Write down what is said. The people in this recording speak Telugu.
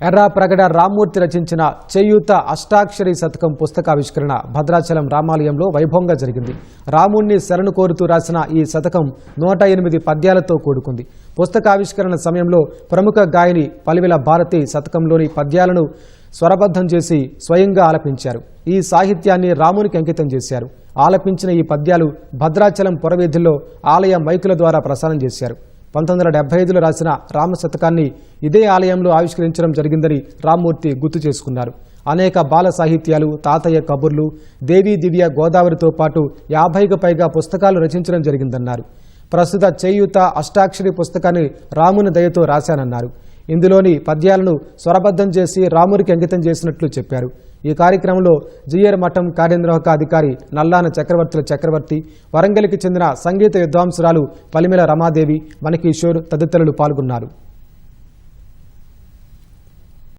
ఎర్రాప్రగడ రామ్మూర్తి రచించిన చేయూత అష్టాక్షరి శతకం పుస్తకావిష్కరణ భద్రాచలం రామాలయంలో వైభవంగా జరిగింది. రాముణ్ణి శరణు కోరుతూ రాసిన ఈ శతకం 108 పద్యాలతో కూడుకుంది. పుస్తకావిష్కరణ సమయంలో ప్రముఖ గాయని పలివెల భారతి శతకంలోని పద్యాలను స్వరబద్ధం చేసి స్వయంగా ఆలపించారు. ఈ సాహిత్యాన్ని రామునికి అంకితం చేశారు. ఆలపించిన ఈ పద్యాలు భద్రాచలం పురవీధుల్లో ఆలయ మైకుల ద్వారా ప్రసారం చేశారు. 1975లో రాసిన రామశతకాన్ని ఇదే ఆలయంలో ఆవిష్కరించడం జరిగిందని రామ్మూర్తి గుర్తు చేసుకున్నారు. అనేక బాల సాహిత్యాలు, తాతయ్య కబుర్లు, దేవీ దివ్య గోదావరితో పాటు 50కు పైగా పుస్తకాలు రచించడం జరిగిందన్నారు. ప్రస్తుత చేయూత అష్టాక్షరి పుస్తకాన్ని రాముని దయతో రాశానన్నారు. ఇందులోని పద్యాలను స్వరబద్ధం చేసి రామునికి అంకితం చేసినట్లు చెప్పారు. ఈ కార్యక్రమంలో జిఆర్ మఠం కార్యనిర్వాహక అధికారి నల్లాన చక్రవర్తుల చక్రవర్తి, వరంగల్కి చెందిన సంగీత విద్వాంసురాలు పలిమెల రమాదేవి, మనకిషోర్ తదితరులు పాల్గొన్నారు.